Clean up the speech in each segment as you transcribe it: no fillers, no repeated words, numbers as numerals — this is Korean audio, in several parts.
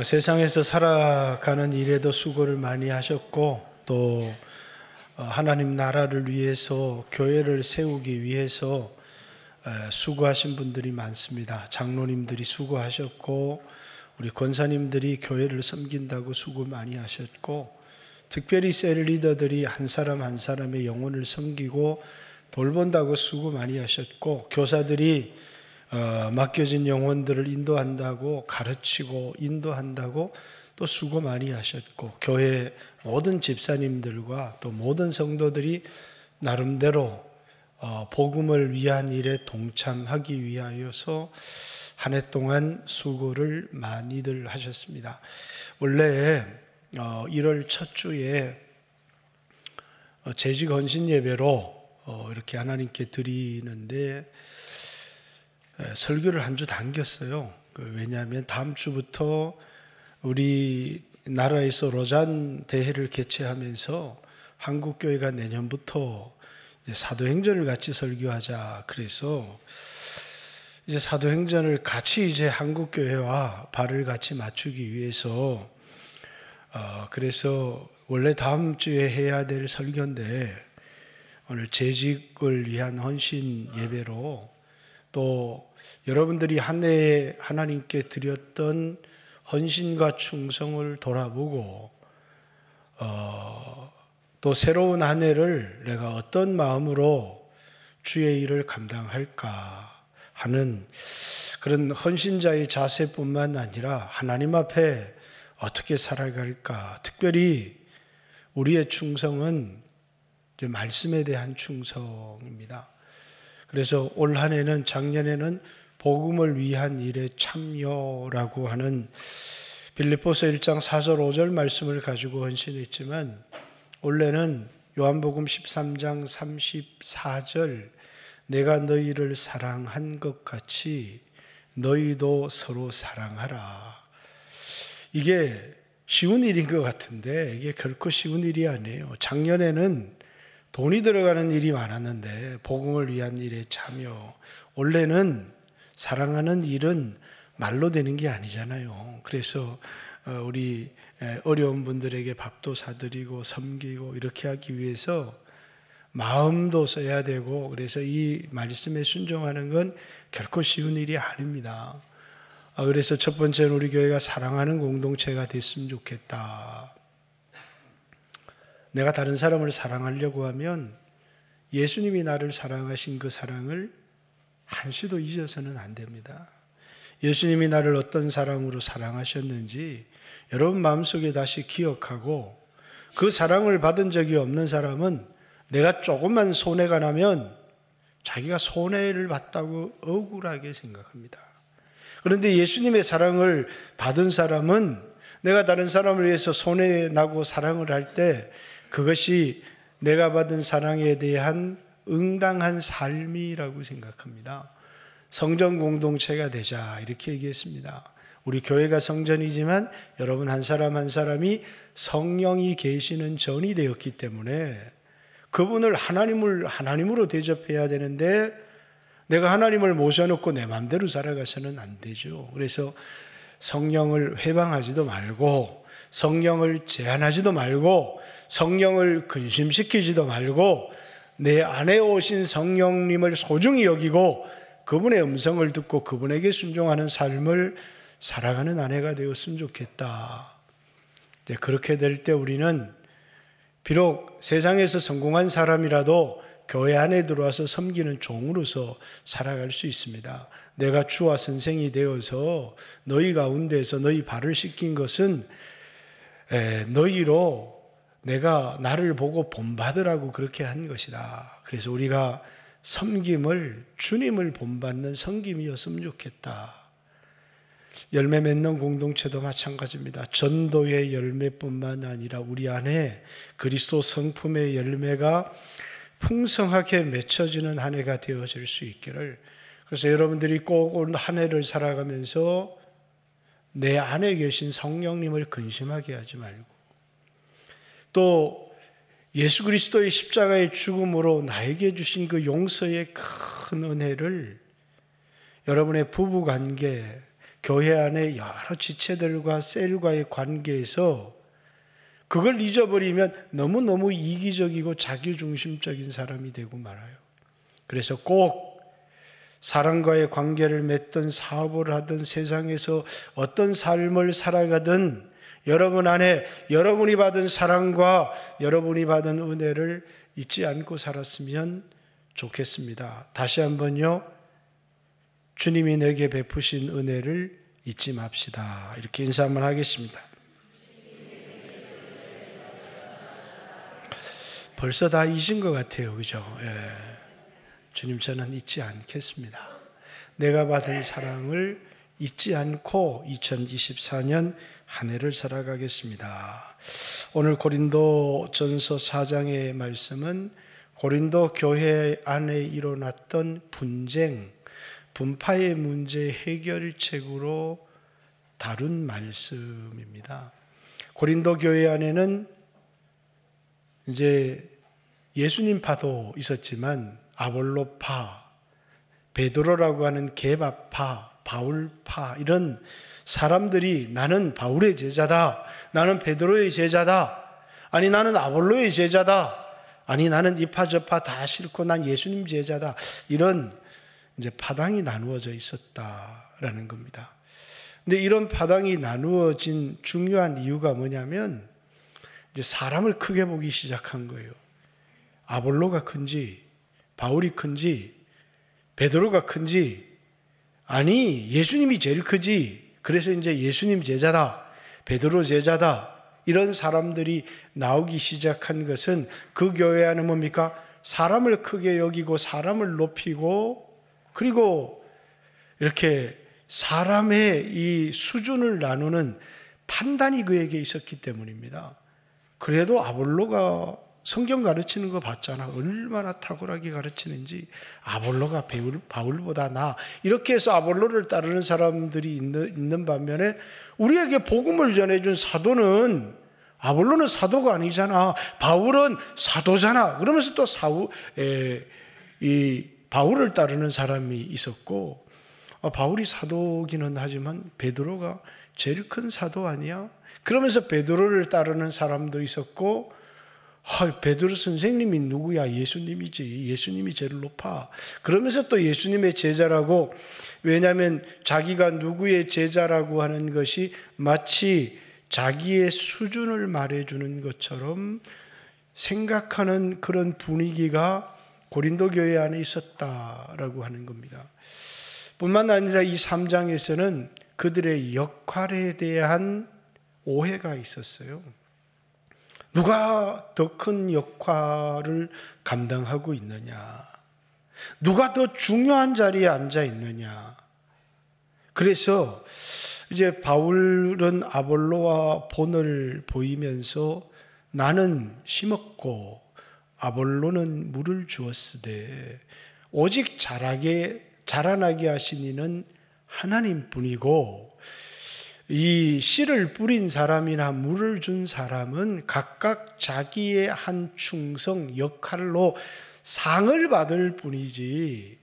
세상에서 살아가는 일에도 수고를 많이 하셨고 또 하나님 나라를 위해서 교회를 세우기 위해서 수고하신 분들이 많습니다. 장로님들이 수고하셨고 우리 권사님들이 교회를 섬긴다고 수고 많이 하셨고 특별히 셀 리더들이 한 사람 한 사람의 영혼을 섬기고 돌본다고 수고 많이 하셨고 교사들이 맡겨진 영혼들을 인도한다고 가르치고 인도한다고 또 수고 많이 하셨고 교회 모든 집사님들과 또 모든 성도들이 나름대로 복음을 위한 일에 동참하기 위하여서 한 해 동안 수고를 많이들 하셨습니다. 원래 1월 첫 주에 재직 헌신 예배로 이렇게 하나님께 드리는데 설교를 한 주 당겼어요. 왜냐하면 다음 주부터 우리 나라에서 로잔 대회를 개최하면서 한국교회가 내년부터 사도행전을 같이 설교하자. 그래서 이제 사도행전을 같이 이제 한국교회와 발을 같이 맞추기 위해서 그래서 원래 다음 주에 해야 될 설교인데 오늘 재직을 위한 헌신 예배로 또 여러분들이 한 해에 하나님께 드렸던 헌신과 충성을 돌아보고 또 새로운 한 해를 내가 어떤 마음으로 주의 일을 감당할까 하는 그런 헌신자의 자세뿐만 아니라 하나님 앞에 어떻게 살아갈까, 특별히 우리의 충성은 이제 말씀에 대한 충성입니다. 그래서 올 한 해는 작년에는 복음을 위한 일에 참여라고 하는 빌립보서 1장 4절 5절 말씀을 가지고 헌신했지만 올해는 요한복음 13장 34절 내가 너희를 사랑한 것 같이 너희도 서로 사랑하라. 이게 쉬운 일인 것 같은데 이게 결코 쉬운 일이 아니에요. 작년에는 돈이 들어가는 일이 많았는데 복음을 위한 일에 참여. 원래는 사랑하는 일은 말로 되는 게 아니잖아요. 그래서 우리 어려운 분들에게 밥도 사드리고 섬기고 이렇게 하기 위해서 마음도 써야 되고 그래서 이 말씀에 순종하는 건 결코 쉬운 일이 아닙니다. 그래서 첫 번째는 우리 교회가 사랑하는 공동체가 됐으면 좋겠다. 내가 다른 사람을 사랑하려고 하면 예수님이 나를 사랑하신 그 사랑을 한시도 잊어서는 안 됩니다. 예수님이 나를 어떤 사랑으로 사랑하셨는지 여러분 마음속에 다시 기억하고 그 사랑을 받은 적이 없는 사람은 내가 조금만 손해가 나면 자기가 손해를 봤다고 억울하게 생각합니다. 그런데 예수님의 사랑을 받은 사람은 내가 다른 사람을 위해서 손해나고 사랑을 할 때 그것이 내가 받은 사랑에 대한 응당한 삶이라고 생각합니다. 성전 공동체가 되자 이렇게 얘기했습니다. 우리 교회가 성전이지만 여러분 한 사람 한 사람이 성령이 계시는 전이 되었기 때문에 그분을 하나님으로 대접해야 되는데 내가 하나님을 모셔놓고 내 마음대로 살아가서는 안 되죠. 그래서 성령을 회방하지도 말고 성령을 제한하지도 말고 성령을 근심시키지도 말고 내 안에 오신 성령님을 소중히 여기고 그분의 음성을 듣고 그분에게 순종하는 삶을 살아가는 아내가 되었으면 좋겠다. 그렇게 될 때 우리는 비록 세상에서 성공한 사람이라도 교회 안에 들어와서 섬기는 종으로서 살아갈 수 있습니다. 내가 주와 선생이 되어서 너희 가운데서 너희 발을 씻긴 것은 너희로 내가 나를 보고 본받으라고 그렇게 한 것이다. 그래서 우리가 섬김을 주님을 본받는 섬김이었으면 좋겠다. 열매 맺는 공동체도 마찬가지입니다. 전도의 열매뿐만 아니라 우리 안에 그리스도 성품의 열매가 풍성하게 맺혀지는 한 해가 되어질 수 있기를. 그래서 여러분들이 꼭 올 한 해를 살아가면서 내 안에 계신 성령님을 근심하게 하지 말고 또 예수 그리스도의 십자가의 죽음으로 나에게 주신 그 용서의 큰 은혜를 여러분의 부부관계, 교회 안에 여러 지체들과 셀과의 관계에서 그걸 잊어버리면 너무너무 이기적이고 자기중심적인 사람이 되고 말아요. 그래서 꼭 사람과의 관계를 맺든 사업을 하든 세상에서 어떤 삶을 살아가든 여러분 안에 여러분이 받은 사랑과 여러분이 받은 은혜를 잊지 않고 살았으면 좋겠습니다. 다시 한번요. 주님이 내게 베푸신 은혜를 잊지 맙시다. 이렇게 인사 한번 하겠습니다. 벌써 다 잊은 것 같아요. 그죠? 예. 주님, 저는 잊지 않겠습니다. 내가 받은 사랑을 잊지 않고 2024년 한 해를 살아가겠습니다. 오늘 고린도전서 4장의 말씀은 고린도 교회 안에 일어났던 분쟁, 분파의 문제 해결책으로 다룬 말씀입니다. 고린도 교회 안에는 이제 예수님 파도 있었지만 아볼로파, 베드로라고 하는 게바파, 바울파 이런 사람들이 나는 바울의 제자다, 나는 베드로의 제자다, 아니 나는 아볼로의 제자다, 아니 나는 이파 저파 다 싫고 난 예수님 제자다, 이런 이제 파당이 나누어져 있었다라는 겁니다. 근데 이런 파당이 나누어진 중요한 이유가 뭐냐면 이제 사람을 크게 보기 시작한 거예요. 아볼로가 큰지 바울이 큰지 베드로가 큰지, 아니 예수님이 제일 크지, 그래서 이제 예수님 제자다, 베드로 제자다, 이런 사람들이 나오기 시작한 것은 그 교회 안에 뭡니까? 사람을 크게 여기고 사람을 높이고 그리고 이렇게 사람의 이 수준을 나누는 판단이 그에게 있었기 때문입니다. 그래도 아볼로가 성경 가르치는 거 봤잖아. 얼마나 탁월하게 가르치는지. 아볼로가 바울보다 나. 이렇게 해서 아볼로를 따르는 사람들이 있는 반면에 우리에게 복음을 전해준 사도는, 아볼로는 사도가 아니잖아, 바울은 사도잖아, 그러면서 또 바울을 따르는 사람이 있었고, 바울이 사도기는 하지만 베드로가 제일 큰 사도 아니야? 그러면서 베드로를 따르는 사람도 있었고, 베드로 선생님이 누구야? 예수님이지. 예수님이 제일 높아. 그러면서 또 예수님의 제자라고, 왜냐하면 자기가 누구의 제자라고 하는 것이 마치 자기의 수준을 말해주는 것처럼 생각하는 그런 분위기가 고린도 교회 안에 있었다라고 하는 겁니다. 뿐만 아니라 이 3장에서는 그들의 역할에 대한 오해가 있었어요. 누가 더 큰 역할을 감당하고 있느냐? 누가 더 중요한 자리에 앉아 있느냐? 그래서 이제 바울은 아볼로와 본을 보이면서 나는 심었고 아볼로는 물을 주었으되 오직 자라나게 하신 이는 하나님뿐이고 이 씨를 뿌린 사람이나 물을 준 사람은 각각 자기의 한 충성, 역할로 상을 받을 뿐이지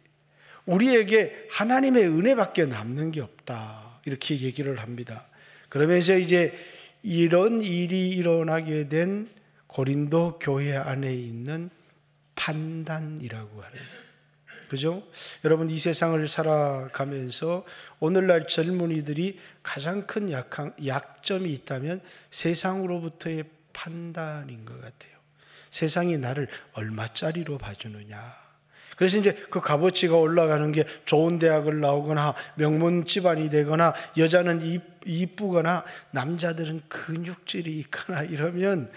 우리에게 하나님의 은혜밖에 남는 게 없다. 이렇게 얘기를 합니다. 그러면서 이제 이런 일이 일어나게 된 고린도 교회 안에 있는 판단이라고 하는, 그죠? 여러분, 이 세상을 살아가면서 오늘날 젊은이들이 가장 큰 약점이 있다면 세상으로부터의 판단인 것 같아요. 세상이 나를 얼마짜리로 봐주느냐. 그래서 이제 그 값어치가 올라가는 게 좋은 대학을 나오거나 명문 집안이 되거나 여자는 이쁘거나 남자들은 근육질이 있거나 이러면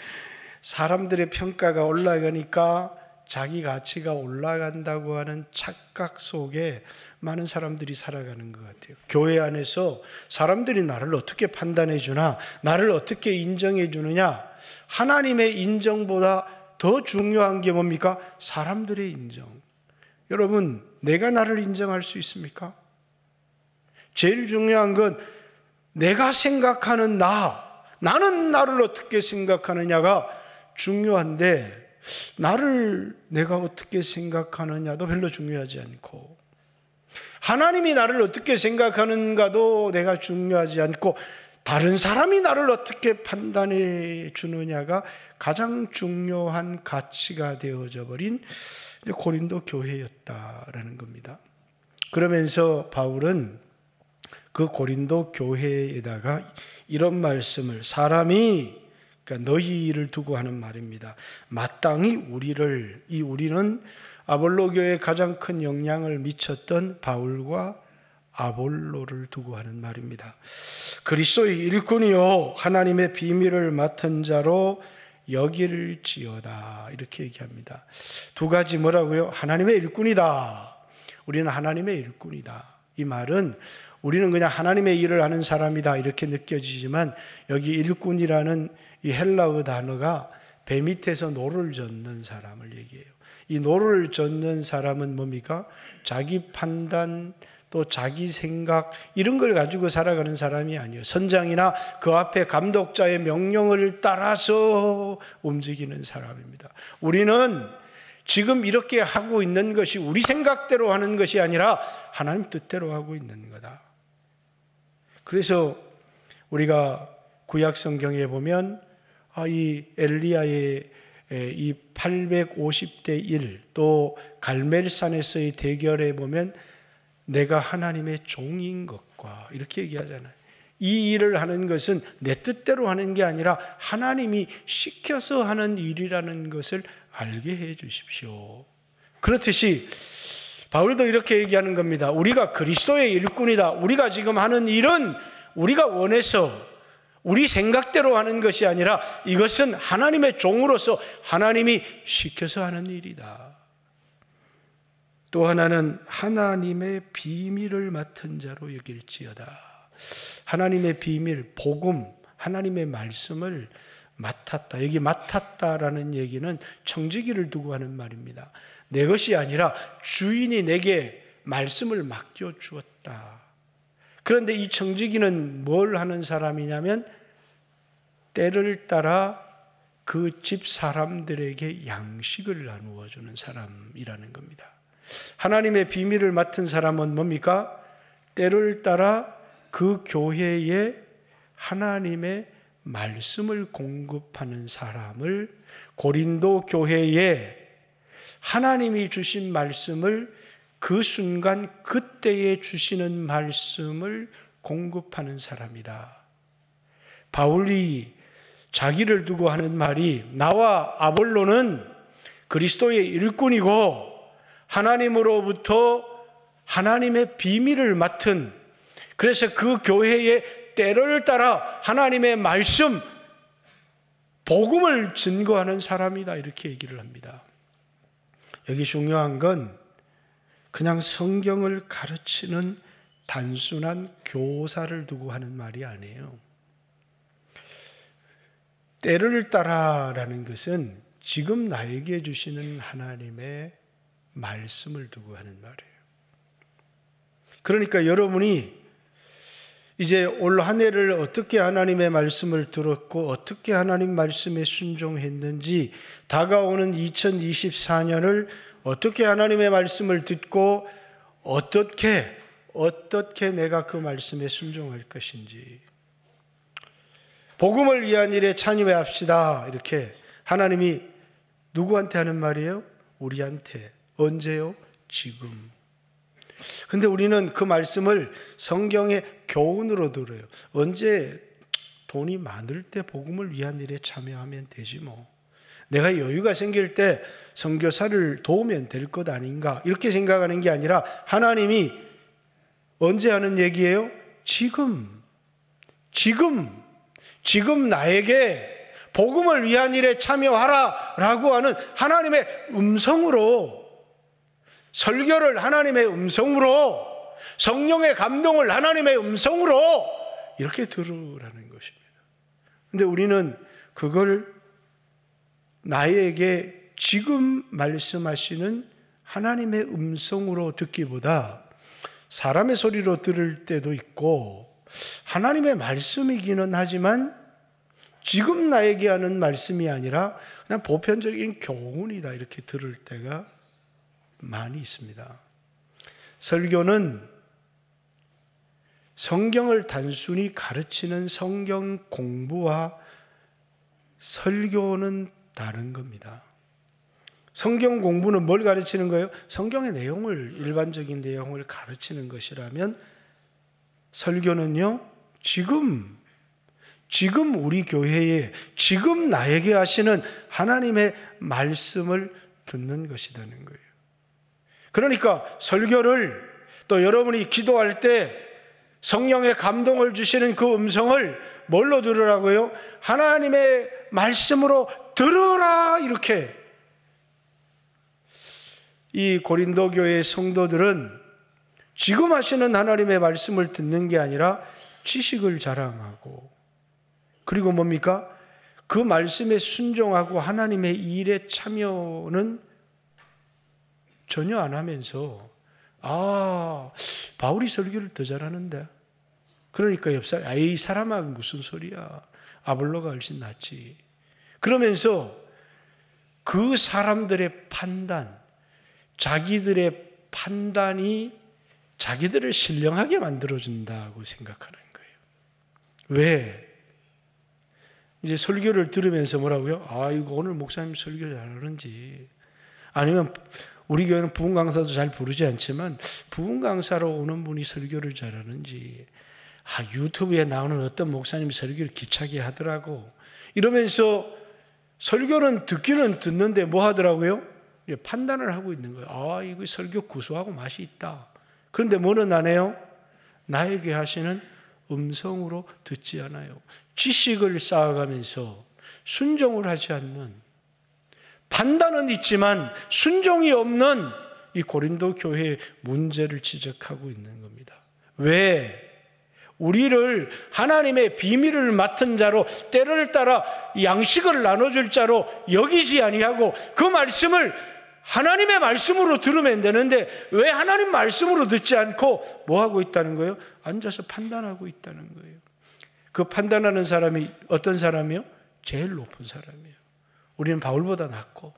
사람들의 평가가 올라가니까 자기 가치가 올라간다고 하는 착각 속에 많은 사람들이 살아가는 것 같아요. 교회 안에서 사람들이 나를 어떻게 판단해 주나, 나를 어떻게 인정해 주느냐, 하나님의 인정보다 더 중요한 게 뭡니까? 사람들의 인정. 여러분, 내가 나를 인정할 수 있습니까? 제일 중요한 건 내가 생각하는 나는 나를 어떻게 생각하느냐가 중요한데, 나를 내가 어떻게 생각하느냐도 별로 중요하지 않고, 하나님이 나를 어떻게 생각하는가도 내가 중요하지 않고 다른 사람이 나를 어떻게 판단해 주느냐가 가장 중요한 가치가 되어져 버린 고린도 교회였다라는 겁니다. 그러면서 바울은 그 고린도 교회에다가 이런 말씀을, 사람이, 그러니까 너희를 두고 하는 말입니다. 마땅히 우리는 아볼로 교회에 가장 큰 영향을 미쳤던 바울과 아볼로를 두고 하는 말입니다. 그리스도의 일꾼이요 하나님의 비밀을 맡은 자로 여길지어다, 이렇게 얘기합니다. 두 가지 뭐라고요? 하나님의 일꾼이다. 우리는 하나님의 일꾼이다. 이 말은 우리는 그냥 하나님의 일을 하는 사람이다 이렇게 느껴지지만, 여기 일꾼이라는 이 헬라어 단어가 배 밑에서 노를 젓는 사람을 얘기해요. 이 노를 젓는 사람은 뭡니까? 자기 판단, 또 자기 생각, 이런 걸 가지고 살아가는 사람이 아니에요. 선장이나 그 앞에 감독자의 명령을 따라서 움직이는 사람입니다. 우리는 지금 이렇게 하고 있는 것이 우리 생각대로 하는 것이 아니라 하나님 뜻대로 하고 있는 거다. 그래서 우리가 구약 성경에 보면 이 엘리야의 이 850대 1, 또 갈멜산에서의 대결에 보면 내가 하나님의 종인 것과 이렇게 얘기하잖아요. 이 일을 하는 것은 내 뜻대로 하는 게 아니라 하나님이 시켜서 하는 일이라는 것을 알게 해 주십시오. 그렇듯이 바울도 이렇게 얘기하는 겁니다. 우리가 그리스도의 일꾼이다. 우리가 지금 하는 일은 우리가 원해서 우리 생각대로 하는 것이 아니라 이것은 하나님의 종으로서 하나님이 시켜서 하는 일이다. 또 하나는 하나님의 비밀을 맡은 자로 여길지어다. 하나님의 비밀, 복음, 하나님의 말씀을 맡았다. 여기 맡았다라는 얘기는 청지기를 두고 하는 말입니다. 내 것이 아니라 주인이 내게 말씀을 맡겨주었다. 그런데 이 청지기는 뭘 하는 사람이냐면 때를 따라 그 집 사람들에게 양식을 나누어 주는 사람이라는 겁니다. 하나님의 비밀을 맡은 사람은 뭡니까? 때를 따라 그 교회에 하나님의 말씀을 공급하는 사람을, 고린도 교회에 하나님이 주신 말씀을 그 순간 그때에 주시는 말씀을 공급하는 사람이다. 바울이 자기를 두고 하는 말이, 나와 아볼로는 그리스도의 일꾼이고 하나님으로부터 하나님의 비밀을 맡은, 그래서 그 교회의 때를 따라 하나님의 말씀, 복음을 증거하는 사람이다, 이렇게 얘기를 합니다. 여기 중요한 건 그냥 성경을 가르치는 단순한 교사를 두고 하는 말이 아니에요. 때를 따라라는 것은 지금 나에게 주시는 하나님의 말씀을 두고 하는 말이에요. 그러니까 여러분이 이제 올 한 해를 어떻게 하나님의 말씀을 들었고 어떻게 하나님 말씀에 순종했는지, 다가오는 2024년을 어떻게 하나님의 말씀을 듣고 어떻게 내가 그 말씀에 순종할 것인지, 복음을 위한 일에 참여합시다, 이렇게 하나님이 누구한테 하는 말이에요? 우리한테. 언제요? 지금. 근데 우리는 그 말씀을 성경의 교훈으로 들어요. 언제? 돈이 많을 때 복음을 위한 일에 참여하면 되지 뭐. 내가 여유가 생길 때 선교사를 도우면 될 것 아닌가, 이렇게 생각하는 게 아니라 하나님이 언제 하는 얘기예요? 지금 나에게 복음을 위한 일에 참여하라 라고 하는 하나님의 음성으로, 설교를 하나님의 음성으로, 성령의 감동을 하나님의 음성으로 이렇게 들으라는 것입니다. 그런데 우리는 그걸 나에게 지금 말씀하시는 하나님의 음성으로 듣기보다 사람의 소리로 들을 때도 있고, 하나님의 말씀이기는 하지만 지금 나에게 하는 말씀이 아니라 그냥 보편적인 교훈이다, 이렇게 들을 때가 많이 있습니다. 설교는 성경을 단순히 가르치는 성경 공부와 설교는 다른 겁니다. 성경 공부는 뭘 가르치는 거예요? 성경의 내용을, 일반적인 내용을 가르치는 것이라면, 설교는요, 지금 우리 교회에 지금 나에게 하시는 하나님의 말씀을 듣는 것이라는 거예요. 그러니까 설교를, 또 여러분이 기도할 때 성령의 감동을 주시는 그 음성을 뭘로 들으라고요? 하나님의 말씀으로 들으라, 이렇게. 이 고린도 교회의 성도들은 지금 하시는 하나님의 말씀을 듣는 게 아니라 지식을 자랑하고, 그리고 뭡니까? 그 말씀에 순종하고 하나님의 일에 참여는 전혀 안 하면서, 바울이 설교를 더 잘하는데, 그러니까 옆사람, 이 사람아 무슨 소리야, 아볼로가 훨씬 낫지, 그러면서 그 사람들의 판단, 자기들의 판단이 자기들을 신령하게 만들어준다고 생각하는 거예요. 왜? 이제 설교를 들으면서 뭐라고요? 이거 오늘 목사님 설교 잘하는지, 아니면 우리 교회는 부흥 강사도 잘 부르지 않지만 부흥 강사로 오는 분이 설교를 잘하는지, 유튜브에 나오는 어떤 목사님 설교를 기차게 하더라고, 이러면서 설교는 듣기는 듣는데 뭐 하더라고요? 판단을 하고 있는 거예요. 이거 설교 구수하고 맛이 있다. 그런데 뭐는 안 해요? 나에게 하시는 음성으로 듣지 않아요. 지식을 쌓아가면서 순종을 하지 않는, 판단은 있지만 순종이 없는 이 고린도 교회의 문제를 지적하고 있는 겁니다. 왜? 우리를 하나님의 비밀을 맡은 자로, 때를 따라 양식을 나눠줄 자로 여기지 아니하고 그 말씀을 하나님의 말씀으로 들으면 되는데 왜 하나님 말씀으로 듣지 않고 뭐 하고 있다는 거예요? 앉아서 판단하고 있다는 거예요. 그 판단하는 사람이 어떤 사람이요? 제일 높은 사람이에요. 우리는 바울보다 낫고,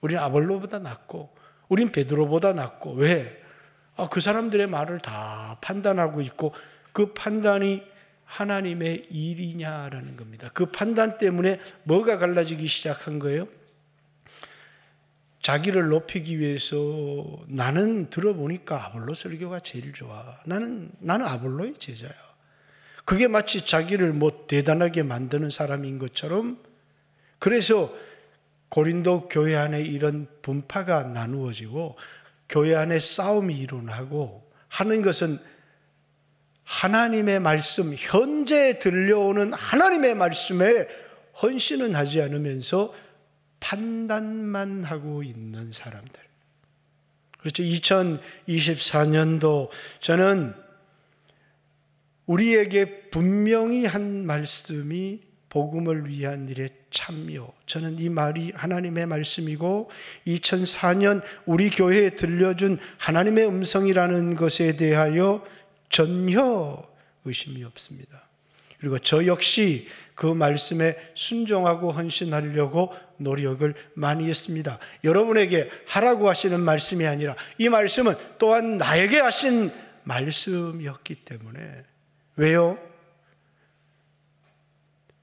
우리는 아볼로보다 낫고, 우리는 베드로보다 낫고. 왜? 그 사람들의 말을 다 판단하고 있고, 그 판단이 하나님의 일이냐라는 겁니다. 그 판단 때문에 뭐가 갈라지기 시작한 거예요? 자기를 높이기 위해서, 나는 들어보니까 아볼로 설교가 제일 좋아, 나는 아볼로의 제자야, 그게 마치 자기를 대단하게 만드는 사람인 것처럼. 그래서 고린도 교회 안에 이런 분파가 나누어지고 교회 안에 싸움이 일어나고 하는 것은, 하나님의 말씀, 현재 들려오는 하나님의 말씀에 헌신은 하지 않으면서 판단만 하고 있는 사람들. 그렇죠. 2024년도 저는 우리에게 분명히 한 말씀이 복음을 위한 일에 참여. 저는 이 말이 하나님의 말씀이고 2004년 우리 교회에 들려준 하나님의 음성이라는 것에 대하여 전혀 의심이 없습니다. 그리고 저 역시 그 말씀에 순종하고 헌신하려고 노력을 많이 했습니다. 여러분에게 하라고 하시는 말씀이 아니라 이 말씀은 또한 나에게 하신 말씀이었기 때문에. 왜요?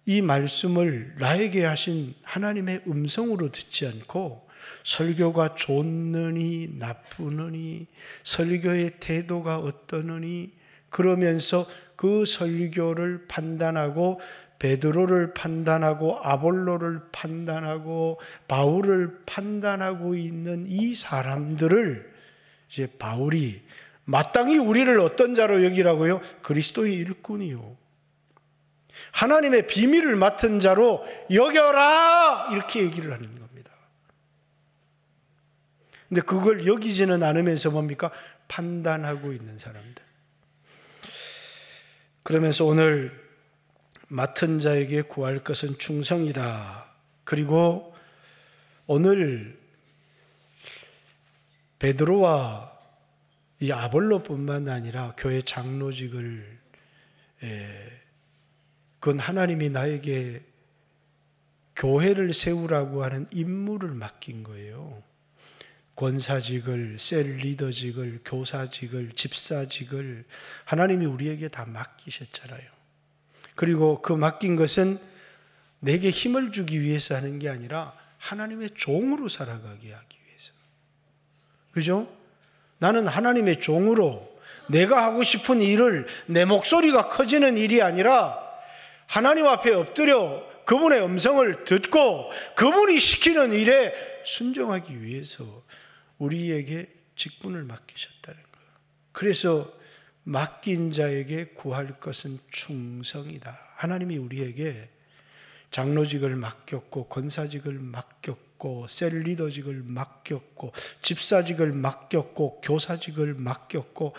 이 말씀을 나에게 하신 하나님의 음성으로 듣지 않고 설교가 좋느니 나쁘느니, 설교의 태도가 어떠느니 그러면서 그 설교를 판단하고 베드로를 판단하고 아볼로를 판단하고 바울을 판단하고 있는 이 사람들을 이제 바울이 마땅히 우리를 어떤 자로 여기라고요? 그리스도의 일꾼이요, 하나님의 비밀을 맡은 자로 여겨라, 이렇게 얘기를 하는 겁니다. 근데 그걸 여기지는 않으면서 뭡니까? 판단하고 있는 사람들. 그러면서 오늘 맡은 자에게 구할 것은 충성이다. 그리고 오늘 베드로와 이 아볼로뿐만 아니라 교회 장로직을, 그건 하나님이 나에게 교회를 세우라고 하는 임무를 맡긴 거예요. 권사직을, 셀 리더직을, 교사직을, 집사직을 하나님이 우리에게 다 맡기셨잖아요. 그리고 그 맡긴 것은 내게 힘을 주기 위해서 하는 게 아니라 하나님의 종으로 살아가게 하기 위해서. 그죠? 나는 하나님의 종으로 내가 하고 싶은 일을, 내 목소리가 커지는 일이 아니라 하나님 앞에 엎드려 그분의 음성을 듣고 그분이 시키는 일에 순종하기 위해서 우리에게 직분을 맡기셨다는 거예요. 그래서 맡긴 자에게 구할 것은 충성이다. 하나님이 우리에게 장로직을 맡겼고, 권사직을 맡겼고, 셀 리더직을 맡겼고, 집사직을 맡겼고, 교사직을 맡겼고,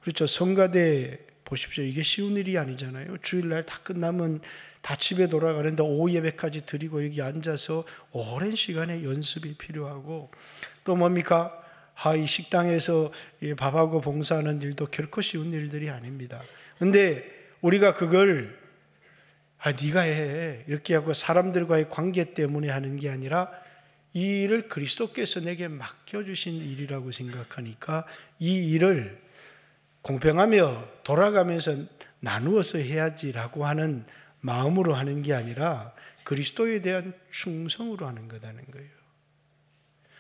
그렇죠. 성가대 보십시오. 이게 쉬운 일이 아니잖아요. 주일날 다 끝나면 다 집에 돌아가는데 오후 예배까지 드리고 여기 앉아서 오랜 시간의 연습이 필요하고, 또 뭡니까? 이 식당에서 밥하고 봉사하는 일도 결코 쉬운 일들이 아닙니다. 근데 우리가 그걸 네가 해 이렇게 하고 사람들과의 관계 때문에 하는 게 아니라 이 일을 그리스도께서 내게 맡겨주신 일이라고 생각하니까 이 일을 공평하며 돌아가면서 나누어서 해야지라고 하는 마음으로 하는 게 아니라 그리스도에 대한 충성으로 하는 거라는 거예요.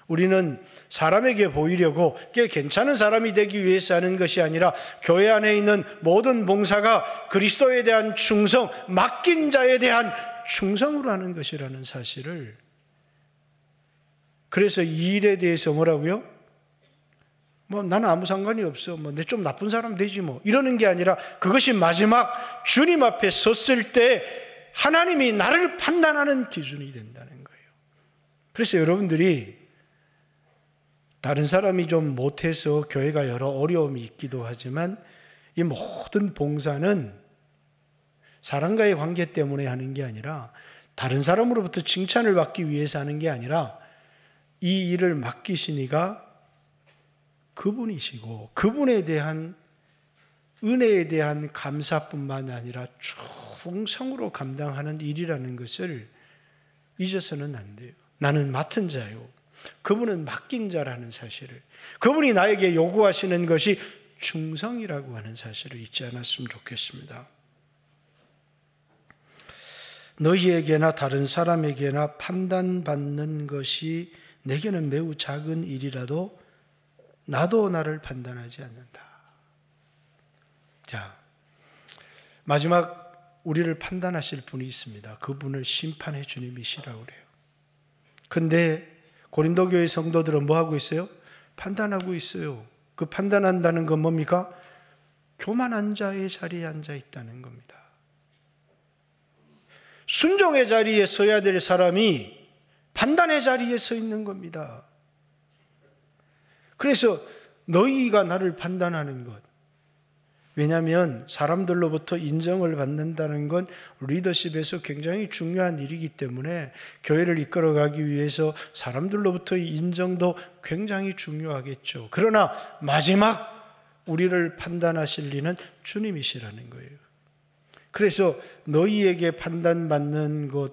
우리는 사람에게 보이려고 꽤 괜찮은 사람이 되기 위해서 하는 것이 아니라 교회 안에 있는 모든 봉사가 그리스도에 대한 충성, 맡긴 자에 대한 충성으로 하는 것이라는 사실을, 그래서 이 일에 대해서 뭐라고요? 나는 아무 상관이 없어. 내 좀 나쁜 사람 되지 이러는 게 아니라 그것이 마지막 주님 앞에 섰을 때 하나님이 나를 판단하는 기준이 된다는 거예요. 그래서 여러분들이 다른 사람이 좀 못해서 교회가 여러 어려움이 있기도 하지만 이 모든 봉사는 사람과의 관계 때문에 하는 게 아니라 다른 사람으로부터 칭찬을 받기 위해서 하는 게 아니라 이 일을 맡기신 이가 그분이시고 그분에 대한 은혜에 대한 감사뿐만 아니라 충성으로 감당하는 일이라는 것을 잊어서는 안 돼요. 나는 맡은 자요. 그분은 맡긴 자라는 사실을, 그분이 나에게 요구하시는 것이 충성이라고 하는 사실을 잊지 않았으면 좋겠습니다. 너희에게나 다른 사람에게나 판단받는 것이 내게는 매우 작은 일이라도 나도 나를 판단하지 않는다. 자, 마지막 우리를 판단하실 분이 있습니다. 그분을 심판의 주님이시라고 그래요. 근데 고린도 교회 성도들은 뭐 하고 있어요? 판단하고 있어요. 그 판단한다는 건 뭡니까? 교만한 자의 자리에 앉아 있다는 겁니다. 순종의 자리에 서야 될 사람이 판단의 자리에 서 있는 겁니다. 그래서 너희가 나를 판단하는 것, 왜냐하면 사람들로부터 인정을 받는다는 건 리더십에서 굉장히 중요한 일이기 때문에 교회를 이끌어가기 위해서 사람들로부터의 인정도 굉장히 중요하겠죠. 그러나 마지막 우리를 판단하실 이는 주님이시라는 거예요. 그래서 너희에게 판단받는 것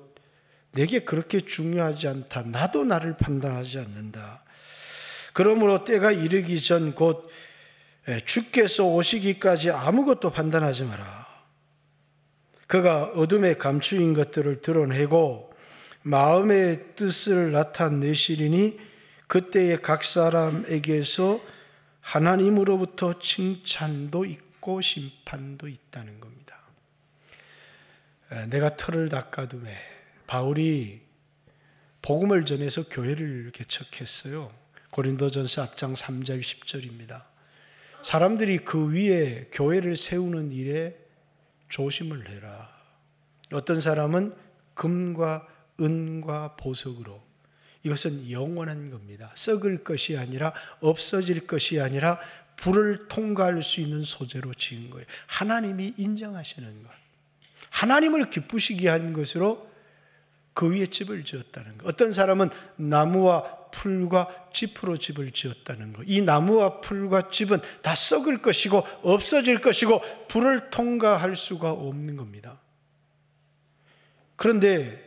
내게 그렇게 중요하지 않다. 나도 나를 판단하지 않는다. 그러므로 때가 이르기 전 곧 주께서 오시기까지 아무것도 판단하지 마라. 그가 어둠에 감추인 것들을 드러내고 마음의 뜻을 나타내시리니 그때에 각 사람에게서 하나님으로부터 칭찬도 있고 심판도 있다는 겁니다. 내가 털을 닦아둠에, 바울이 복음을 전해서 교회를 개척했어요. 고린도전서 앞장 3절 10절입니다. 사람들이 그 위에 교회를 세우는 일에 조심을 해라. 어떤 사람은 금과 은과 보석으로, 이것은 영원한 겁니다. 썩을 것이 아니라 없어질 것이 아니라 불을 통과할 수 있는 소재로 지은 거예요. 하나님이 인정하시는 것, 하나님을 기쁘시게 한 것으로 그 위에 집을 지었다는 것. 어떤 사람은 나무와 풀과 짚으로 집을 지었다는 것. 이 나무와 풀과 짚은 다 썩을 것이고 없어질 것이고 불을 통과할 수가 없는 겁니다. 그런데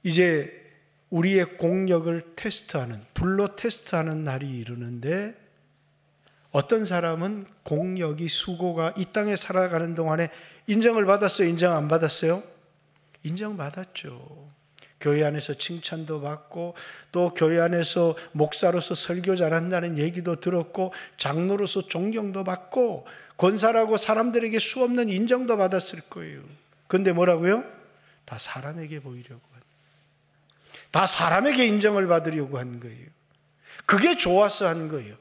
이제 우리의 공력을 테스트하는, 불로 테스트하는 날이 이르는데 어떤 사람은 공력이, 수고가 이 땅에 살아가는 동안에 인정을 받았어요? 인정 안 받았어요? 인정받았죠. 교회 안에서 칭찬도 받고 또 교회 안에서 목사로서 설교 잘한다는 얘기도 들었고 장로로서 존경도 받고 권사라고 사람들에게 수없는 인정도 받았을 거예요. 그런데 뭐라고요? 다 사람에게 보이려고 한, 다 사람에게 인정을 받으려고 한 거예요. 그게 좋아서 한 거예요.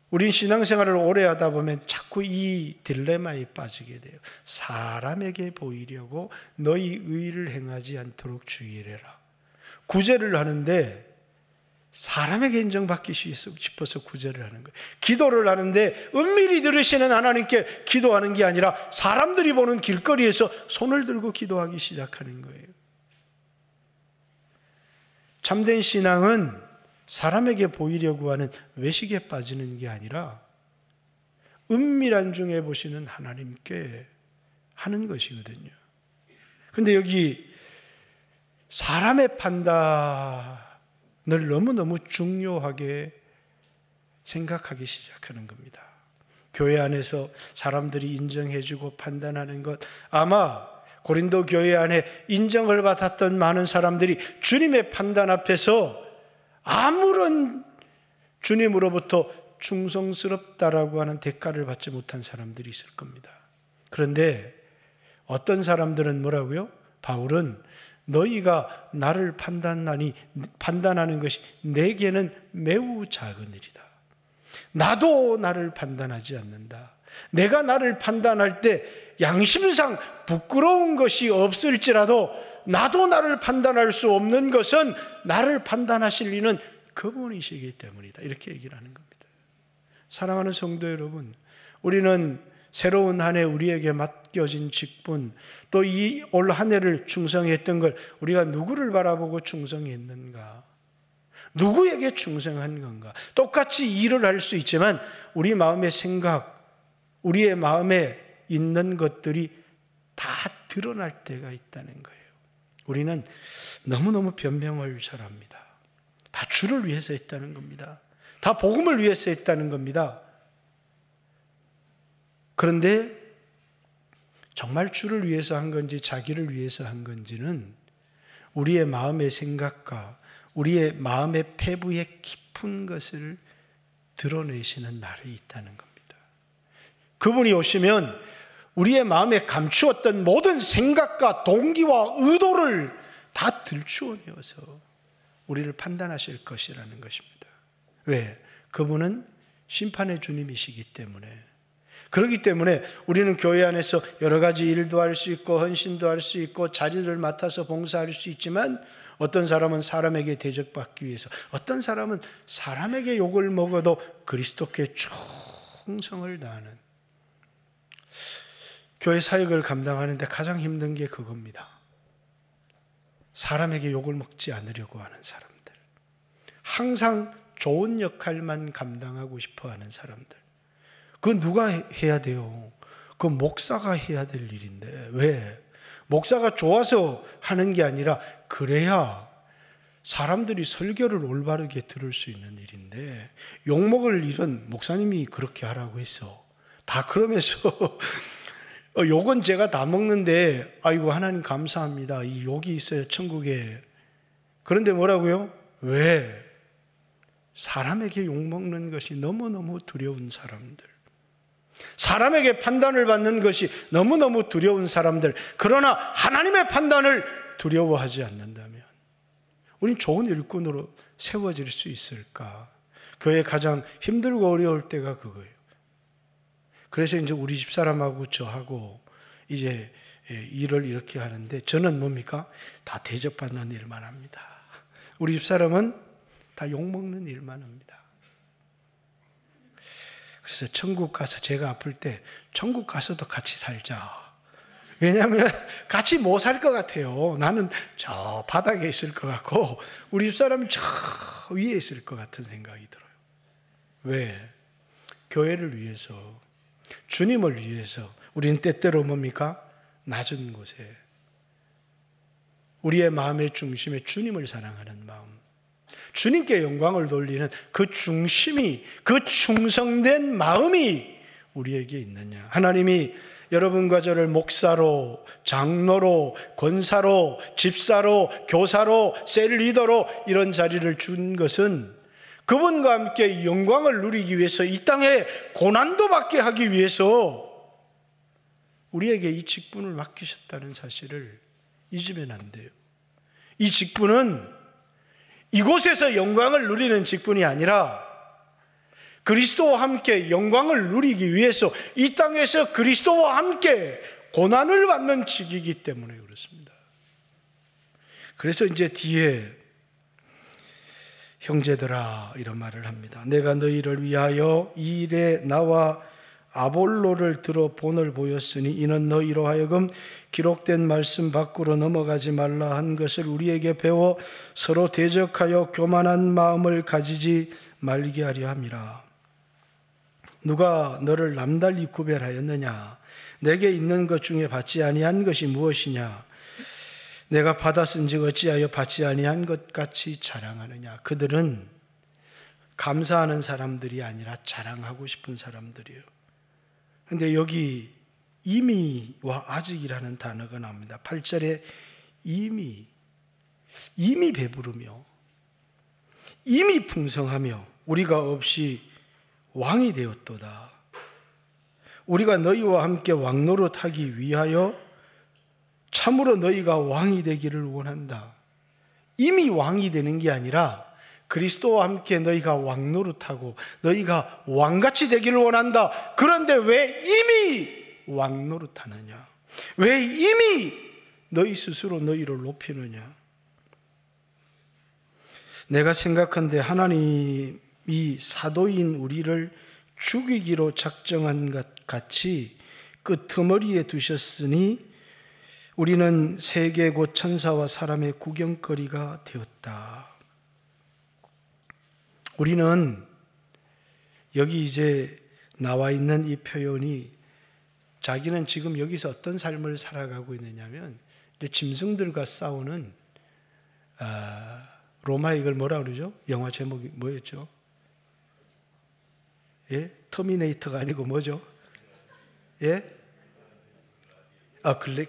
우린 신앙생활을 오래 하다 보면 자꾸 이 딜레마에 빠지게 돼요. 사람에게 보이려고 너희 의를 행하지 않도록 주의해라. 구제를 하는데 사람에게 인정받기 싶어서 구제를 하는 거예요. 기도를 하는데 은밀히 들으시는 하나님께 기도하는 게 아니라 사람들이 보는 길거리에서 손을 들고 기도하기 시작하는 거예요. 참된 신앙은 사람에게 보이려고 하는 외식에 빠지는 게 아니라 은밀한 중에 보시는 하나님께 하는 것이거든요. 그런데 여기 사람의 판단을 너무너무 중요하게 생각하기 시작하는 겁니다. 교회 안에서 사람들이 인정해주고 판단하는 것, 아마 고린도 교회 안에 인정을 받았던 많은 사람들이 주님의 판단 앞에서 아무런 주님으로부터 충성스럽다라고 하는 대가를 받지 못한 사람들이 있을 겁니다. 그런데 어떤 사람들은 뭐라고요? 바울은 너희가 나를 판단하는 것이 내게는 매우 작은 일이다. 나도 나를 판단하지 않는다. 내가 나를 판단할 때 양심상 부끄러운 것이 없을지라도 나도 나를 판단할 수 없는 것은 나를 판단하실 이는 그분이시기 때문이다. 이렇게 얘기를 하는 겁니다. 사랑하는 성도 여러분, 우리는 새로운 한 해 우리에게 맡겨진 직분, 또 이 올 한 해를 충성했던 걸 우리가 누구를 바라보고 충성했는가? 누구에게 충성한 건가? 똑같이 일을 할 수 있지만 우리 마음의 생각, 우리의 마음에 있는 것들이 다 드러날 때가 있다는 거예요. 우리는 너무너무 변명을 잘합니다. 다 주를 위해서 했다는 겁니다. 다 복음을 위해서 했다는 겁니다. 그런데 정말 주를 위해서 한 건지 자기를 위해서 한 건지는 우리의 마음의 생각과 우리의 마음의 패부의 깊은 것을 드러내시는 날이 있다는 겁니다. 그분이 오시면 우리의 마음에 감추었던 모든 생각과 동기와 의도를 다 들추어내어서 우리를 판단하실 것이라는 것입니다. 왜? 그분은 심판의 주님이시기 때문에. 그렇기 때문에 우리는 교회 안에서 여러 가지 일도 할 수 있고 헌신도 할 수 있고 자리를 맡아서 봉사할 수 있지만 어떤 사람은 사람에게 대접받기 위해서, 어떤 사람은 사람에게 욕을 먹어도 그리스도께 충성을 다하는, 교회 사역을 감당하는데 가장 힘든 게 그겁니다. 사람에게 욕을 먹지 않으려고 하는 사람들, 항상 좋은 역할만 감당하고 싶어 하는 사람들, 그건 누가 해야 돼요? 그건 목사가 해야 될 일인데. 왜? 목사가 좋아서 하는 게 아니라 그래야 사람들이 설교를 올바르게 들을 수 있는 일인데, 욕먹을 일은 목사님이 그렇게 하라고 했어. 다 그러면서 욕은 제가 다 먹는데 아이고 하나님 감사합니다. 이 욕이 있어요 천국에. 그런데 뭐라고요? 왜? 사람에게 욕먹는 것이 너무너무 두려운 사람들, 사람에게 판단을 받는 것이 너무너무 두려운 사람들, 그러나 하나님의 판단을 두려워하지 않는다면 우린 좋은 일꾼으로 세워질 수 있을까? 교회 가장 힘들고 어려울 때가 그거예요. 그래서 이제 우리 집사람하고 저하고 이제 일을 이렇게 하는데, 저는 뭡니까? 다 대접받는 일만 합니다. 우리 집사람은 다 욕먹는 일만 합니다. 그래서 천국 가서, 제가 아플 때 천국 가서도 같이 살자. 왜냐하면 같이 못 살 것 같아요. 나는 저 바닥에 있을 것 같고 우리 집사람은 저 위에 있을 것 같은 생각이 들어요. 왜? 교회를 위해서, 주님을 위해서 우리는 때때로 뭡니까? 낮은 곳에, 우리의 마음의 중심에 주님을 사랑하는 마음, 주님께 영광을 돌리는 그 중심이, 그 충성된 마음이 우리에게 있느냐. 하나님이 여러분과 저를 목사로, 장로로, 권사로, 집사로, 교사로, 셀 리더로 이런 자리를 준 것은 그분과 함께 영광을 누리기 위해서, 이 땅에 고난도 받게 하기 위해서 우리에게 이 직분을 맡기셨다는 사실을 잊으면 안 돼요. 이 직분은 이곳에서 영광을 누리는 직분이 아니라 그리스도와 함께 영광을 누리기 위해서 이 땅에서 그리스도와 함께 고난을 받는 직이기 때문에 그렇습니다. 그래서 이제 뒤에 형제들아 이런 말을 합니다. 내가 너희를 위하여 이 일에 나와 아볼로를 들어 본을 보였으니 이는 너희로 하여금 기록된 말씀 밖으로 넘어가지 말라 한 것을 우리에게 배워 서로 대적하여 교만한 마음을 가지지 말게 하려 함이라. 누가 너를 남달리 구별하였느냐? 내게 있는 것 중에 받지 아니한 것이 무엇이냐? 내가 받았은즉 어찌하여 받지 아니한 것 같이 자랑하느냐? 그들은 감사하는 사람들이 아니라 자랑하고 싶은 사람들이에요. 그런데 여기 이미와 아직이라는 단어가 나옵니다. 8절에 이미 배부르며 이미 풍성하며 우리가 없이 왕이 되었도다. 우리가 너희와 함께 왕노릇하기 위하여 참으로 너희가 왕이 되기를 원한다. 이미 왕이 되는 게 아니라 그리스도와 함께 너희가 왕노릇하고 너희가 왕같이 되기를 원한다. 그런데 왜 이미 왕노릇하느냐? 왜 이미 너희 스스로 너희를 높이느냐? 내가 생각한데 하나님이 사도인 우리를 죽이기로 작정한 것 같이 끄트머리에 두셨으니 우리는 세계 곧 천사와 사람의 구경거리가 되었다. 우리는 여기 이제 나와 있는 이 표현이 자기는 지금 여기서 어떤 삶을 살아가고 있느냐면 이제 짐승들과 싸우는 로마에 이걸 뭐라 그러죠? 영화 제목이 뭐였죠? 예? 터미네이터가 아니고 뭐죠? 예?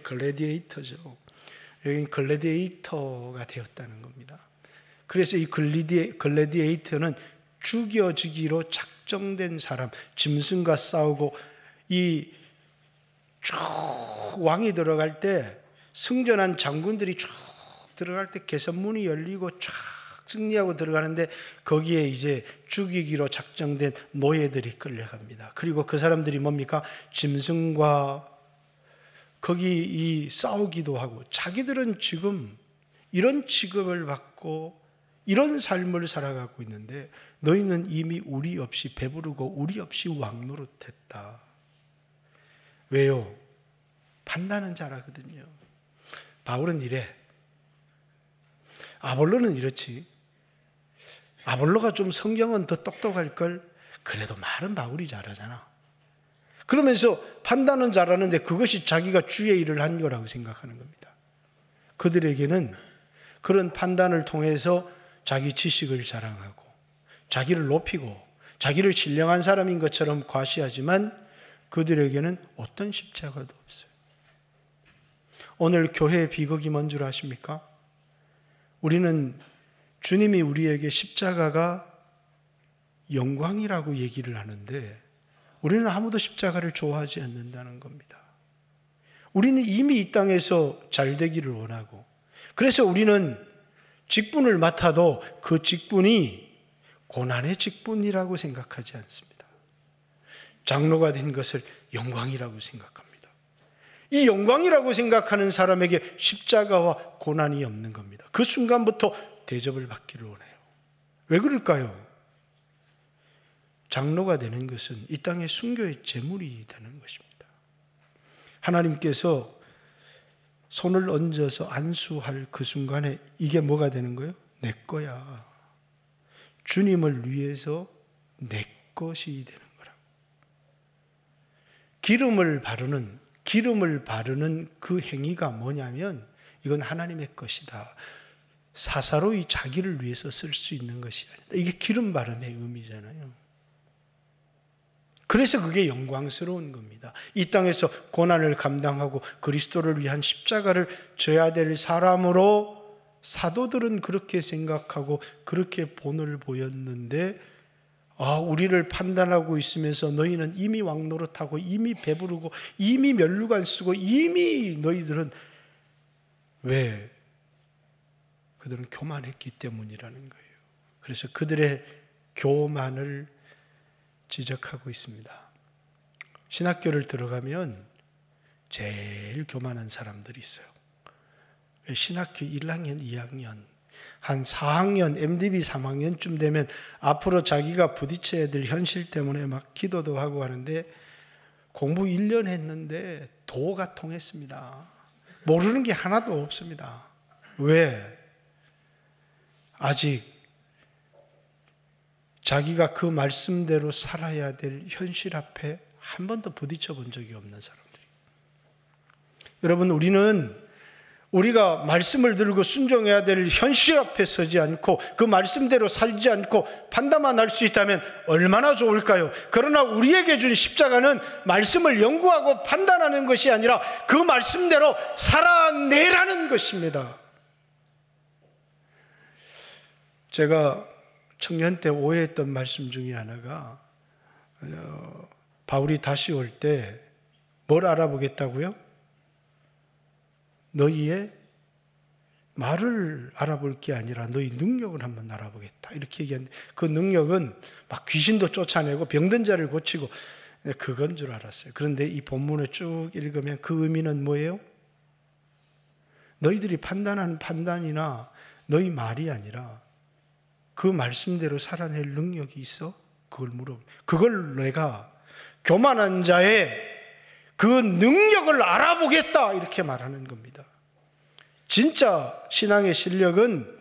글래디에이터죠. 여기는 글래디에이터가 되었다는 겁니다. 그래서 이 글래디에이터는 죽여지기로 작정된 사람, 짐승과 싸우고 이 쭉 왕이 들어갈 때 승전한 장군들이 쭉 들어갈 때 개선문이 열리고 쫙 승리하고 들어가는데 거기에 이제 죽이기로 작정된 노예들이 끌려갑니다. 그리고 그 사람들이 뭡니까? 짐승과 거기 이 싸우기도 하고 자기들은 지금 이런 취급을 받고 이런 삶을 살아가고 있는데 너희는 이미 우리 없이 배부르고 우리 없이 왕노릇했다. 왜요? 판단은 잘하거든요. 바울은 이래. 아볼로는 이렇지. 아볼로가 좀 성경은 더 똑똑할 걸. 그래도 말은 바울이 잘하잖아. 그러면서 판단은 잘하는데 그것이 자기가 주의 일을 한 거라고 생각하는 겁니다. 그들에게는 그런 판단을 통해서 자기 지식을 자랑하고 자기를 높이고 자기를 신령한 사람인 것처럼 과시하지만 그들에게는 어떤 십자가도 없어요. 오늘 교회의 비극이 뭔 줄 아십니까? 우리는 주님이 우리에게 십자가가 영광이라고 얘기를 하는데 우리는 아무도 십자가를 좋아하지 않는다는 겁니다. 우리는 이미 이 땅에서 잘 되기를 원하고 그래서 우리는 직분을 맡아도 그 직분이 고난의 직분이라고 생각하지 않습니다. 장로가 된 것을 영광이라고 생각합니다. 이 영광이라고 생각하는 사람에게 십자가와 고난이 없는 겁니다. 그 순간부터 대접을 받기를 원해요. 왜 그럴까요? 장로가 되는 것은 이 땅의 순교의 제물이 되는 것입니다. 하나님께서 손을 얹어서 안수할 그 순간에 이게 뭐가 되는 거예요? 내 거야. 주님을 위해서 내 것이 되는 거라고. 기름을 바르는 그 행위가 뭐냐면 이건 하나님의 것이다. 사사로이 자기를 위해서 쓸 수 있는 것이 아니다. 이게 기름 바름의 의미잖아요. 그래서 그게 영광스러운 겁니다. 이 땅에서 고난을 감당하고 그리스도를 위한 십자가를 져야 될 사람으로 사도들은 그렇게 생각하고 그렇게 본을 보였는데, 우리를 판단하고 있으면서 너희는 이미 왕 노릇하고 이미 배부르고 이미 면류관 쓰고 이미 너희들은 왜? 그들은 교만했기 때문이라는 거예요. 그래서 그들의 교만을 지적하고 있습니다. 신학교를 들어가면 제일 교만한 사람들이 있어요. 신학교 1학년, 2학년, 한 4학년, MDB 3학년쯤 되면 앞으로 자기가 부딪혀야 될 현실 때문에 막 기도도 하고 하는데, 공부 1년 했는데 도가 통했습니다. 모르는 게 하나도 없습니다. 왜? 아직 자기가 그 말씀대로 살아야 될 현실 앞에 한 번도 부딪혀 본 적이 없는 사람들이. 여러분, 우리가 말씀을 들고 순종해야 될 현실 앞에 서지 않고 그 말씀대로 살지 않고 판단만 할 수 있다면 얼마나 좋을까요? 그러나 우리에게 준 십자가는 말씀을 연구하고 판단하는 것이 아니라 그 말씀대로 살아내라는 것입니다. 제가 청년 때 오해했던 말씀 중에 하나가, 바울이 다시 올 때 뭘 알아보겠다고요? 너희의 말을 알아볼 게 아니라 너희 능력을 한번 알아보겠다, 이렇게 얘기했는데, 그 능력은 막 귀신도 쫓아내고 병든 자를 고치고 그건 줄 알았어요. 그런데 이 본문을 쭉 읽으면 그 의미는 뭐예요? 너희들이 판단하는 판단이나 너희 말이 아니라 그 말씀대로 살아낼 능력이 있어? 그걸 물어보고, 그걸 내가 교만한 자의 그 능력을 알아보겠다, 이렇게 말하는 겁니다. 진짜 신앙의 실력은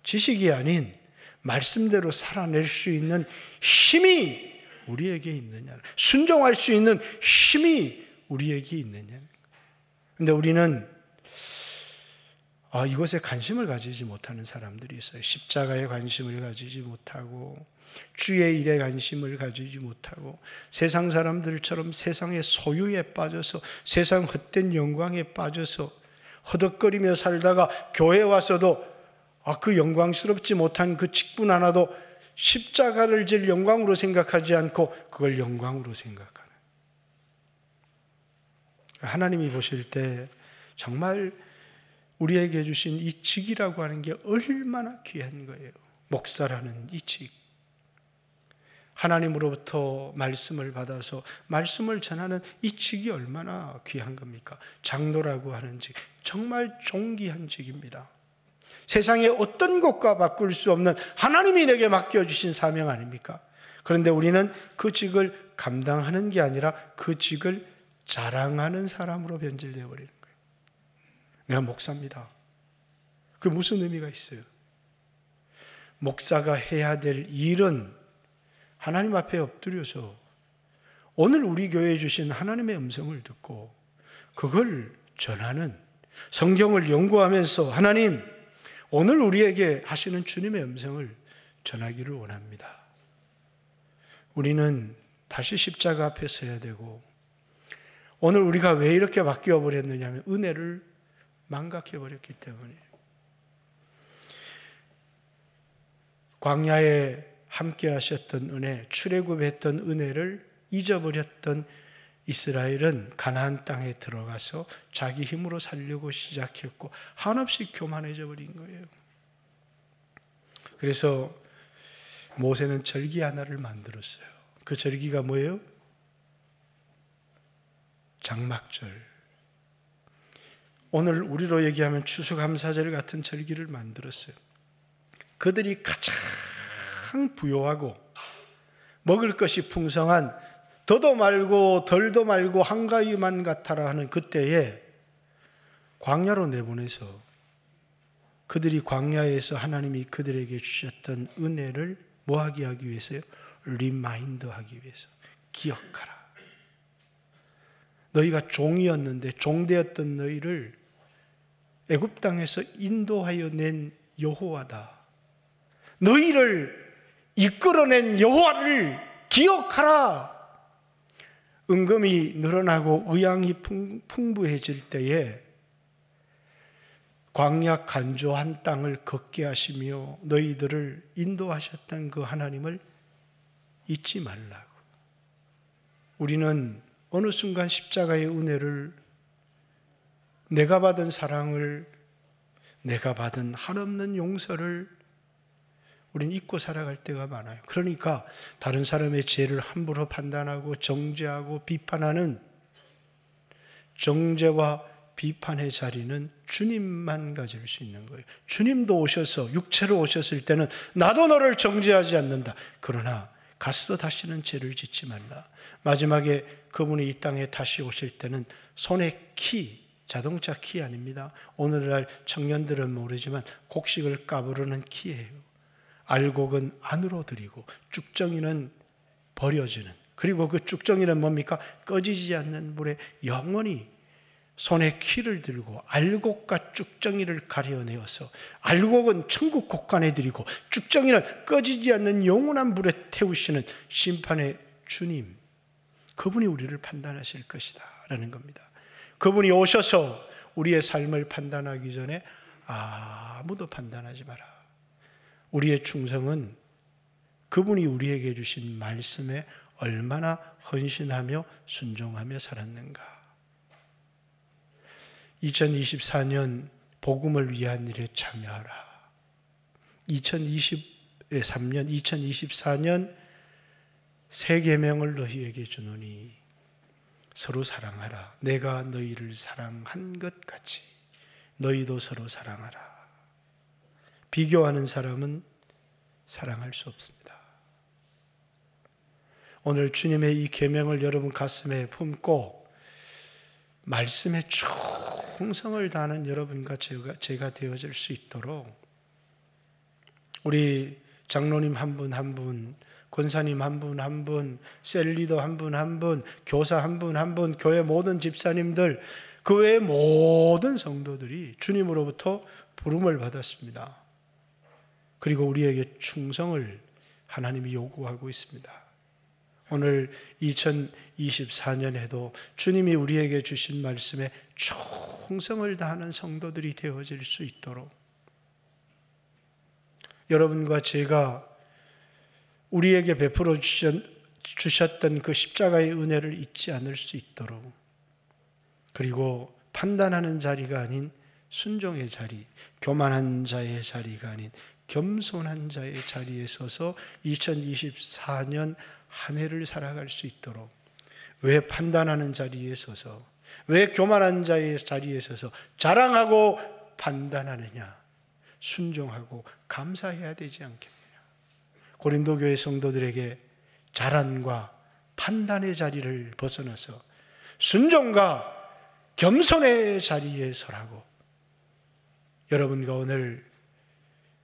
지식이 아닌 말씀대로 살아낼 수 있는 힘이 우리에게 있느냐, 순종할 수 있는 힘이 우리에게 있느냐. 근데 우리는 이것에 관심을 가지지 못하는 사람들이 있어요. 십자가에 관심을 가지지 못하고 주의 일에 관심을 가지지 못하고 세상 사람들처럼 세상의 소유에 빠져서 세상 헛된 영광에 빠져서 허덕거리며 살다가 교회 와서도 그 영광스럽지 못한 그 직분 하나도 십자가를 질 영광으로 생각하지 않고 그걸 영광으로 생각하는, 하나님이 보실 때 정말 우리에게 주신 이 직이라고 하는 게 얼마나 귀한 거예요. 목사라는 이 직, 하나님으로부터 말씀을 받아서 말씀을 전하는 이 직이 얼마나 귀한 겁니까? 장로라고 하는 직, 정말 존귀한 직입니다. 세상의 어떤 것과 바꿀 수 없는 하나님이 내게 맡겨주신 사명 아닙니까? 그런데 우리는 그 직을 감당하는 게 아니라 그 직을 자랑하는 사람으로 변질되어 버리는 거예요. 내가 목사입니다. 그게 무슨 의미가 있어요? 목사가 해야 될 일은 하나님 앞에 엎드려서 오늘 우리 교회에 주신 하나님의 음성을 듣고 그걸 전하는, 성경을 연구하면서 하나님, 오늘 우리에게 하시는 주님의 음성을 전하기를 원합니다. 우리는 다시 십자가 앞에 서야 되고, 오늘 우리가 왜 이렇게 바뀌어 버렸느냐 하면 은혜를 망각해 버렸기 때문에, 광야에 함께 하셨던 은혜, 출애굽했던 은혜를 잊어버렸던 이스라엘은 가나안 땅에 들어가서 자기 힘으로 살려고 시작했고 한없이 교만해져 버린 거예요. 그래서 모세는 절기 하나를 만들었어요. 그 절기가 뭐예요? 장막절. 오늘 우리로 얘기하면 추수감사절 같은 절기를 만들었어요. 그들이 가장 부요하고 먹을 것이 풍성한, 더도 말고 덜도 말고 한가위만 같아라 하는 그때에 광야로 내보내서 그들이 광야에서 하나님이 그들에게 주셨던 은혜를 뭐하게 하기 위해서요? 리마인드 하기 위해서. 기억하라. 너희가 종이었는데 종되었던 너희를 애굽 땅에서 인도하여 낸 여호와다. 너희를 이끌어낸 여호와를 기억하라. 은금이 늘어나고 의향이 풍부해질 때에 광야 간조한 땅을 걷게 하시며 너희들을 인도하셨던 그 하나님을 잊지 말라고. 우리는 어느 순간 십자가의 은혜를, 내가 받은 사랑을, 내가 받은 한없는 용서를 우리는 잊고 살아갈 때가 많아요. 그러니까 다른 사람의 죄를 함부로 판단하고 정죄하고 비판하는 정죄와 비판의 자리는 주님만 가질 수 있는 거예요. 주님도 오셔서 육체로 오셨을 때는 나도 너를 정죄하지 않는다. 그러나 가서 다시는 죄를 짓지 말라. 마지막에 그분이 이 땅에 다시 오실 때는 손에 키, 자동차 키 아닙니다. 오늘날 청년들은 모르지만 곡식을 까부르는 키예요. 알곡은 안으로 들이고 쭉정이는 버려지는, 그리고 그 쭉정이는 뭡니까? 꺼지지 않는 물에 영원히 손에 키를 들고 알곡과 쭉정이를 가려내어서, 알곡은 천국 곳간에 들이고 쭉정이는 꺼지지 않는 영원한 불에 태우시는 심판의 주님, 그분이 우리를 판단하실 것이다 라는 겁니다. 그분이 오셔서 우리의 삶을 판단하기 전에 아무도 판단하지 마라. 우리의 충성은 그분이 우리에게 주신 말씀에 얼마나 헌신하며 순종하며 살았는가. 2024년 복음을 위한 일에 참여하라. 2024년 새 계명을 너희에게 주노니 서로 사랑하라. 내가 너희를 사랑한 것 같이 너희도 서로 사랑하라. 비교하는 사람은 사랑할 수 없습니다. 오늘 주님의 이 계명을 여러분 가슴에 품고 말씀에 충성을 다하는 여러분과 제가 되어질 수 있도록 우리 장로님 한 분 한 분, 권사님 한 분 한 분, 셀리더 한 분 한 분, 교사 한 분 한 분, 교회 모든 집사님들, 그 외의 모든 성도들이 주님으로부터 부름을 받았습니다. 그리고 우리에게 충성을 하나님이 요구하고 있습니다. 오늘 2024년에도 주님이 우리에게 주신 말씀에 충성을 다하는 성도들이 되어질 수 있도록 여러분과 제가 우리에게 베풀어 주셨던 그 십자가의 은혜를 잊지 않을 수 있도록, 그리고 판단하는 자리가 아닌 순종의 자리, 교만한 자의 자리가 아닌 겸손한 자의 자리에 서서 2024년 한 해를 살아갈 수 있도록, 왜 판단하는 자리에 서서, 왜 교만한 자의 자리에 서서 자랑하고 판단하느냐, 순종하고 감사해야 되지 않겠느냐. 고린도 교회 성도들에게 자랑과 판단의 자리를 벗어나서 순종과 겸손의 자리에 서라고, 여러분과 오늘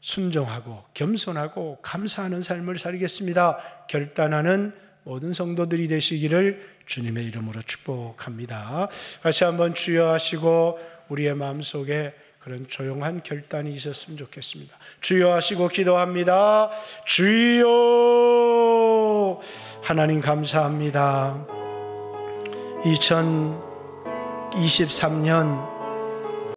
순종하고 겸손하고 감사하는 삶을 살겠습니다 결단하는 모든 성도들이 되시기를 주님의 이름으로 축복합니다. 같이 한번 주여 하시고 우리의 마음속에 그런 조용한 결단이 있었으면 좋겠습니다. 주여 하시고 기도합니다. 주여. 하나님 감사합니다. 2023년